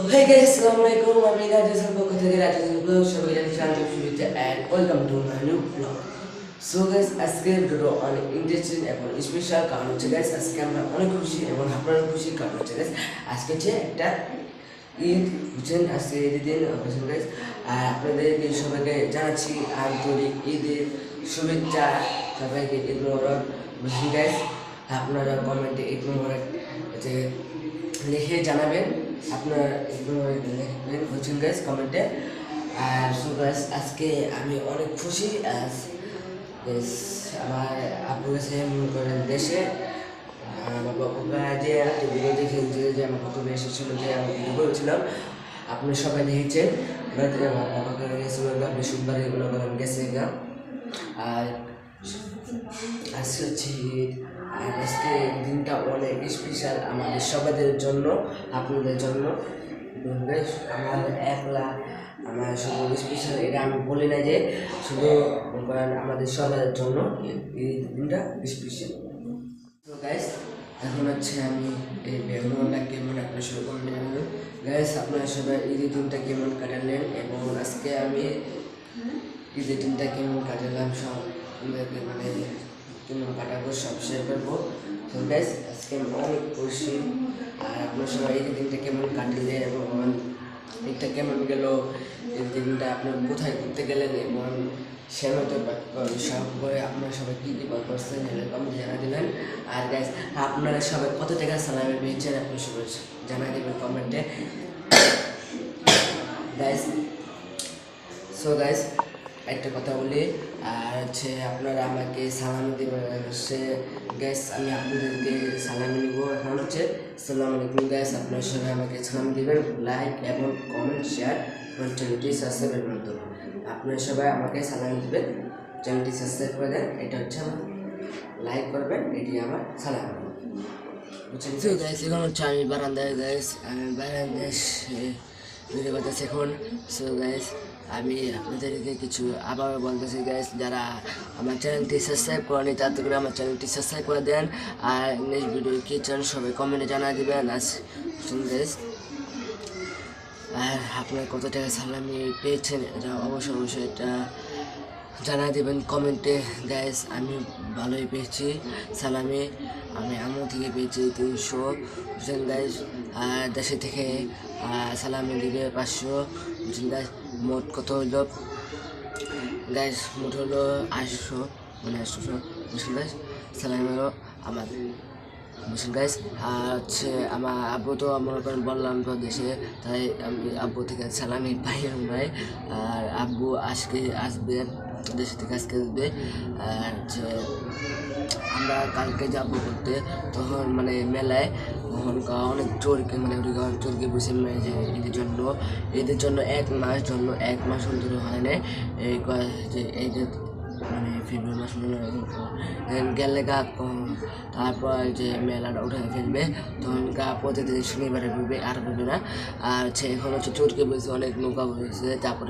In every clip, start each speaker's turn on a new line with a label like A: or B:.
A: Hey guys, Assalamualaikum. আমি রাজেশের পক্ষ থেকে রাজেশের ব্লগ সবাইকে জানাচ্ছি আন্তরিক শুভেচ্ছা and welcome to my new vlog. So guys, আজকের ভিডিও অনেক ইন্টারেস্টিং এবং স্পেশাল কারণ হচ্ছে guys আজকে আমরা অনেক খুশি এবং আপনারা খুশি কারণ হচ্ছে guys আজকে হচ্ছে একটা ঈদ বুঝছেন আজকে ঈদের দিন বুঝছেন guys আর আপনাদেরকে সবাইকে জানাচ্ছি আন্তরিক ঈদের শুভেচ্ছা সবাইকে ঈদ মোবারক বুঝছেন guys আপনারা কমেন্টে ঈদ মোবারক লিখে জানাবেন আপনার লিখবেন বুঝছেন গাইস কমেন্টে আর সো গাইস আজকে আমি অনেক খুশি আমার আপু গেছে মনে করেন দেশে আমার বাবুকা যে একটা ভিডিও দেখেছে যে আমার কত এসেছিল যে আমি ভিডিও করেছিলাম আপনি সবাই দেখেছেন আমার বাবাকে গেছিল বৃহস্পতিবার এগুলো করেন গেছে আর আজকে হচ্ছে ঈদ আর আজকে দিনটা অনেক স্পেশাল আমাদের সবাইদের জন্য আপনাদের জন্য আমার একলা আমার শুধু স্পেশাল এটা আমি বলি না যে শুধু আমাদের সবার জন্য এই দিনটা স্পেশাল। তো গাইস এখন হচ্ছে আমি এই ব্যাকগ্রাউন্ডটা কেমন আপনার সবাই কমেন্টে জানাবেন গাইস আপনারা সবাই ঈদের দিনটা কেমন কাটালেন এবং আজকে আমি ঈদের দিনটা কেমন কাটালাম সব মানে কেমন কাটাবো সব শেয়ার করবো। তো গাইস আজকে আমি অনেক খুশি আর আপনার সবাই এই দিনটা কেমন কাটলে এবং ঈদটা কেমন গেল এই দিনটা আপনার কোথায় ঘুরতে গেলেন এবং সে মতো সব করে আপনারা সবাই কী কী করছেন কমেন্টে জানা দেবেন। আর গাইস আপনারা সবাই কত টাকা সালামি পেয়েছেন আপনি সবাই জানা দেবেন কমেন্টে গাইস। সো গাইস একটা কথা বলি আর হচ্ছে আপনারা আমাকে সালামি দেবেন হচ্ছে গ্যাস আমি আপনাদেরকে সালামি নিব এখন হচ্ছে আসসালামু আলাইকুম গ্যাস আপনারা সবাই আমাকে সালামি দেবেন লাইক এবং কমেন্ট শেয়ার এবং চ্যানেলটি সাবস্ক্রাইবের মাধ্যমে আপনারা সবাই আমাকে সালামি দেবেন চ্যানেলটি সাবস্ক্রাইব করে দেন এটা হচ্ছে আমার লাইক করবেন এটি আমার সালামি বুঝছেন। তো গ্যাস এখন হচ্ছে আমি বারান্দায় গ্যাস আমি বারান্দায় ভিডিও করতেছি এখন। সো গ্যাস আমি আপনাদেরকে কিছু আবার বলতেছি গাইস যারা আমার চ্যানেলটি সাবস্ক্রাইব করেনি তাতে করে আমার চ্যানেলটি সাবস্ক্রাইব করে দেন আর নেক্সট ভিডিও কী চান সবাই কমেন্টে জানা দেবেন আর গাইস আর আপনার কত টাকা সালামি পেয়েছেন এটা অবশ্যই এটা জানা দেবেন কমেন্টে গাইস। আমি ভালোই পেয়েছি সালামি আমি আমার থেকে পেয়েছি 300 বুঝলেন গাইস আর দেশে থেকে সালামি দিবে 500 বুঝলেন গাইস মোট কত হইল গাইস মোট হলো 800 মানে 800 বুঝলেন গাইস সালামি হলো আমার বুঝলেন গাইস। আর হচ্ছে আমার আব্বু তো মনে করেন বললাম তো দেশে তাই আমি আব্বু থেকে সালামি পাই নাই আর আব্বু আজকে আসবে দেশে থেকে আজকে আসবে আর হচ্ছে আমরা কালকে যাবো করতে তখন মানে মেলায় তখন অনেক চোরকে মানে চোরকে বসে যে এদের জন্য 1 মাস অন্তর হয় না এই যে এই যে মানে ফেব্রুয়ারি মাস গেলে গা তারপর যে মেলাটা উঠে ফেলবে তখন গা প্রতিদিন শনিবারে ঘুরবে আর ঘুরবে না আর হচ্ছে এখন হচ্ছে চোরকে বসে অনেক নৌকা বসেছে তারপর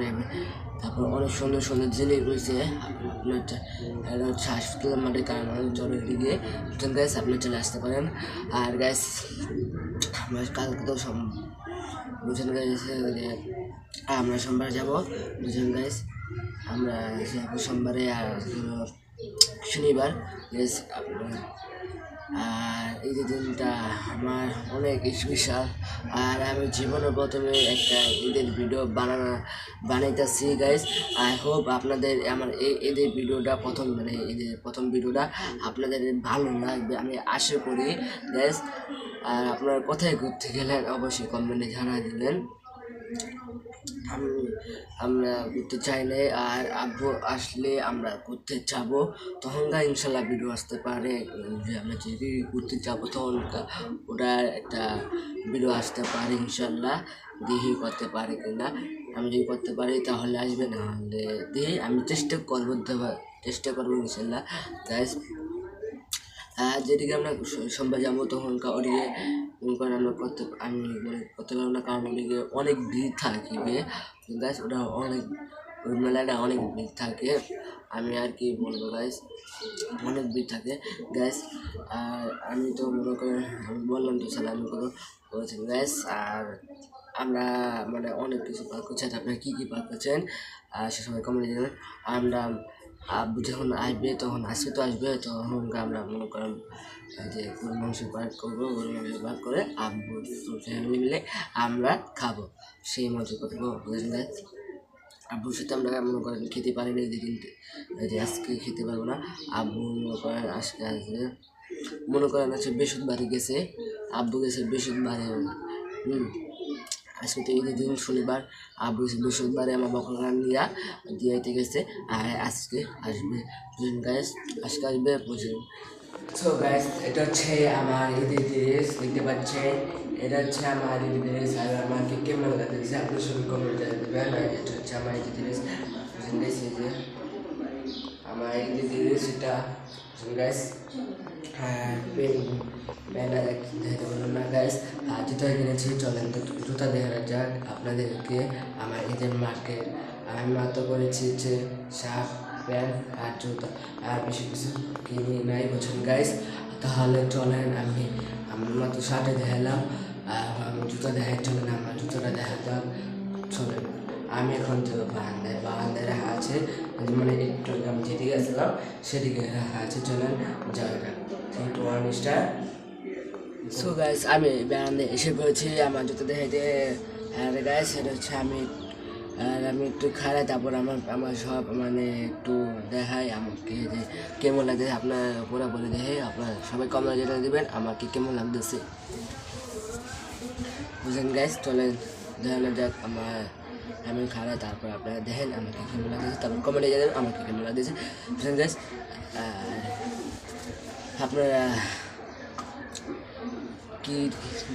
A: অনেক সুন্দর সুন্দর জিনিস রয়েছে আপনার হচ্ছে হাসপাতালের মাঠে কারণ অনেক জ্বরের দিকে গ্যাস আপনি চলে আসতে পারেন। আর গ্যাস আমরা কালকে তো বুঝেন গাইস যে আমরা সোমবার যাবো বুঝেন গাইস আমরা সোমবারে আর শনিবার গ্যাস আর এই দিনটা আমার অনেক স্পেশাল আর আমি জীবনের প্রথমে একটা ঈদের ভিডিও বানাইতেছি গাইস। আই হোপ আপনাদের আমার এই ঈদের ভিডিওটা প্রথম ভিডিওটা আপনাদের ভালো লাগবে আমি আশা করি গাইস। আর আপনারা কোথায় ঘুরতে গেলেন অবশ্যই কমেন্টে জানা দিবেন আমরা ঘুরতে চাইলে আর আব্বু আসলে আমরা ঘুরতে যাব তখন ইনশাল্লাহ ভিডিও আসতে পারে যে আমরা যদি ঘুরতে যাবো তখন ওটা একটা ভিডিও আসতে পারে ইনশাল্লাহ দেখি করতে পারে কিনা আমি যদি করতে পারি তাহলে আসবে না হলে দেখি আমি চেষ্টা করবো ইনশাল্লাহ গাইস। যেদিকে আমরা সোমবার যাবো তখন ওদিকে আমরা আমি করতে পারবো না কারণ ওদিকে অনেক ভিড় থাকবে গাইস ওটা অনেক ওই মেলাটা অনেক ভিড় থাকে আমি আর কি বলবো গাইস অনেক ভিড় থাকে গাইস। আর আমি তো মনে করেন আমি বললাম তো সালামি করেছেন গাইস। আর আমরা মানে অনেক কিছু পার করছি। আপনারা কী কী পার করছেন সে সময় কমেন্টে জানাবেন। আমরা আব্বু যখন আসবে তখন আজকে তো আসবে, তখন আমরা মনে করেন যে গরু মাংস পাক করবো, গরু মাংস পাক করে আব্বু ফ্যামিলি মিলে আমরা খাবো, সেই মজা করবো। বুঝলেন? আব্বুর সাথে আমরা মনে করেন খেতে পারিনি এই কিন্তু যে আজকে খেতে পারবো না। আব্বু মনে করেন আজকে আসবে, মনে করেন আছে বৃহস্পতিবারে গেছে, আব্বু গেছে বৃহস্পতিবারে। আজকে তো ঈদের দিন শনিবার, আব্বু গেছে বৃহস্পতিবারে আমার বকরা নিয়ে দিয়াইতে গেছে, আর আজকে আসবে। বুঝলেন গাইস? আজকে আসবে, বুঝলেন? সো গাইস, এটা হচ্ছে আমার ঈদের ড্রেস, দেখতে পাচ্ছেন। এটা হচ্ছে আমার ঈদের ড্রেস, আর আমাকে কেমন লাগতেছে আপনি সবাই কমেন্ট দেবেন। এটা হচ্ছে আমার ঈদের ড্রেস, বুঝলেন গাইস? এই যে আমার ঈদের ড্রেস, এটা বুঝলেন গাইস? হ্যাঁ, প্যান্টটা দেখাতে বললাম না গাইস। আর জুতা কিনেছি, চলেন তো জুতা দেখা যাক আপনাদেরকে। আমার ঈদের মার্কেট আমি মাত্র করেছি হচ্ছে শার্ট, প্যান্ট আর জুতা, আর বেশি কিছু কিনি নাই, বুঝছেন গাইস? তাহলে চলেন আমি মাত্র শার্টে দেখালাম, আর আমি জুতা দেখাই, চলেন আমার জুতোটা দেখা যাক। চলেন, আমি এখন তো বারান্দায় রাখা আছে, মানে একটু আমি যেদিকে আসলাম সেদিকে রাখা আছে। চলেন যাওয়া যাক। 3, 2, 1 স্টার্ট। সো গাইস, আমি বারান্দায় এসে পড়েছি আমার জুতো দেখাইতে। আর গাইস, এটা হচ্ছে আমি একটু খাড়াই, তারপর আমার সব মানে একটু দেখাই আমাকে যে কেমন লাগছে। আপনার পুরোপুরি দেখে আপনার সবাই কমেন্ট যেটা দেবেন আমাকে কেমন লাগতেছে, বুঝলেন গাইস? চলেন দেখানো যাক আমি খাড়াই, তারপর আপনারা দেখেন আমাকে কেমন লাগতেছে, তারপর কমেন্টে জানাবেন আমাকে কেমন লাগতেছে, বুঝলেন গাইস? আপনারা কি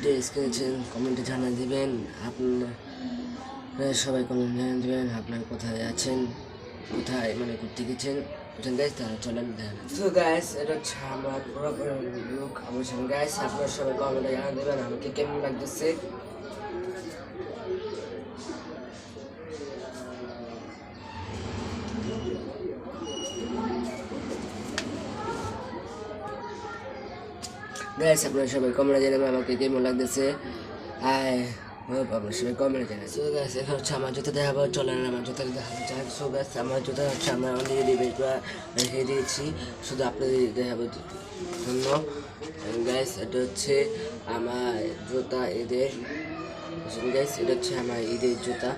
A: ড্রেস কিনেছেন কমেন্টে জানিয়ে দেবেন। আপনারা সবাই কমেন্ট জানিয়ে দেবেন আপনারা কোথায় আছেন, কোথায় মানে ঘুরতে গেছেন, বুঝলেন গাইস? তাহলে চলেন দেখেন। সো গাইস, এটা হচ্ছে আমার পুরোপুরি লুক, বুঝলেন গাইস? আপনারা সবাই কমেন্টে জানিয়ে দেবেন আমাকে কেমন লাগতেছে। গাইস, আপনারা সবাই কমেন্টে জানাবেন আমাকে কেমন লাগতেছে। আপনার সবাই কমেন্টে জানাবেন। সো গাইস, এখন হচ্ছে আমার জুতো দেখাবো, চলেন আমার জুতো দেখাবো যাক। সো গাইস, আমার জুতো হচ্ছে আমরা অলরেডি রেখে দিয়েছি, শুধু আপনাদের দেখাবো জন্য। গাইস, এটা হচ্ছে আমার জুতা ঈদের, গাইস এটা হচ্ছে আমার ঈদের জুতা।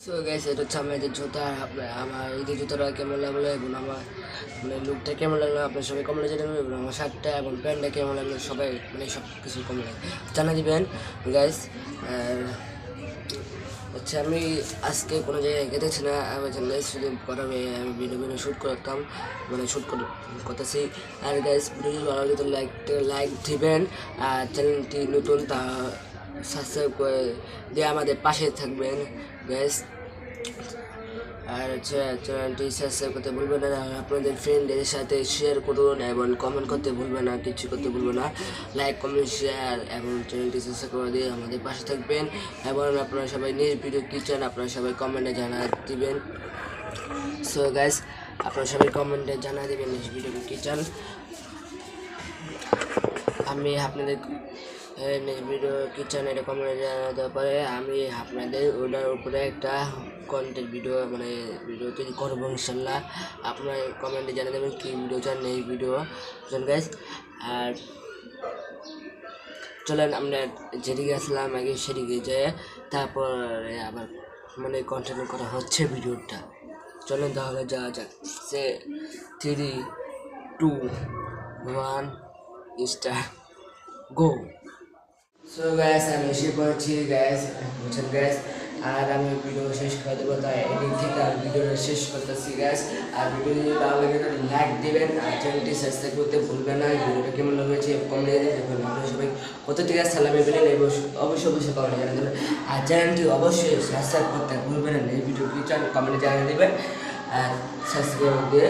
A: সো গাইস, এটা হচ্ছে আমার ঈদের জুতা। আমার ঈদের জুতাটা কেমন লাগলো এবং আমার মানে লুকটা কেমন লাগলো আপনার সবাই কমেন্টে জানাবেন, এবং আমার শার্টটা এবং প্যান্টটা কেমন লাগলো সবাই মানে সব কিছু কমেন্টে জানা দিবেন গাইস। আর হচ্ছে আমি আজকে কোনো জায়গায় গেতেছি না, আমি গাইস শুধু আমি ভিডিও শ্যুট করতাম, মানে শ্যুট করতেছি। আর গাইস, ভিডিও ভালো লাগলে তো লাইক দিবেন, আর চ্যানেলটি নতুন তা সাবস্ক্রাইব করে দিয়ে আমাদের পাশে থাকবেন গাইস। আর হচ্ছে চ্যানেলটি সাবস্ক্রাইব করতে ভুলবেন না, আপনাদের ফ্রেন্ডদের সাথে শেয়ার করুন এবং কমেন্ট করতে ভুলবেন না, কিছু করতে ভুলবেন না। লাইক, কমেন্ট, শেয়ার এবং চ্যানেলটি সাবস্ক্রাইব করে দিয়ে আমাদের পাশে থাকবেন। এবং আপনারা সবাই নেক্সট ভিডিও কী চান আপনারা সবাই কমেন্টে জানা দিবেন। সো গাইস, আপনারা সবাই কমেন্টে জানা দেবেন নেক্সট ভিডিও কী চান। আমি আপনাদের নেক্সট ভিডিও কিচেন এটা কমেন্টে জানাতে পারে, আমি আপনাদের ওটার উপরে একটা কন্টেন্ট ভিডিও মানে ভিডিও তৈরি করবো ইনশাল্লাহ। আপনারা কমেন্টে জানিয়ে দেবেন কী ভিডিও চান এই ভিডিও, বুঝলেন গাইস? আর চলেন আমরা যেদিকে আসলাম আগে সেদিকে যেয়ে তারপরে আবার মানে কন্টিনিউ করা হচ্ছে ভিডিওটা। চলেন তাহলে যাওয়া যাক। 3, 2, 1 স্টার্ট, গো। সো গাইস, আমি এসে পড়েছি গাইস, বুঝছেন গাইস? আর আমি ভিডিও শেষ করে দেবো, তাই এদিক থেকে আর ভিডিওটা শেষ করতেছি গাইস। আর ভিডিও যদি ভালো লাগে তাহলে লাইক দেবেন, আর চ্যানেলটি সাবস্ক্রাইব করতে ভুলবেন না। ভিডিওটা কেমন লেগেছে কমেন্টে দেখবেন, আপনারা সবাই কত থেকে সালামে পেলেন অবশ্যই কমেন্টে জানিয়ে দেবেন। আর চ্যানেলটি অবশ্যই সাবস্ক্রাইব করতে ভুলবেন না। এই ভিডিও কি চান কমেন্টে জানিয়ে দেবেন, আর সাবস্ক্রাইব দিয়ে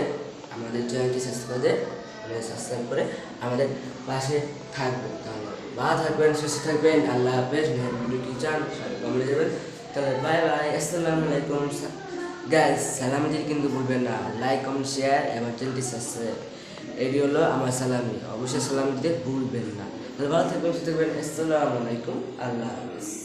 A: আমাদের চ্যানেলটি সাবস্ক্রাইব করে আমাদের পাশে থাকবেন। তাহলে ভালো থাকবেন, সুস্থ থাকবেন, আল্লাহ হাফেজ। ভিডিও কি চান কমেন্টে যাবেন। তাহলে বাই বাই, আসসালামু আলাইকুম গাইস। সালাম দিতে কিন্তু ভুলবেন না, লাইক, কমেন্ট, শেয়ার এবং চ্যানেলটি সাবস্ক্রাইব। এটি হলো আমার সালামি, অবশ্যই সালাম দিতে ভুলবেন না। ভালো থাকবেন, সুস্থ থাকবেন। আসসালামু আলাইকুম, আল্লাহ হাফিজ।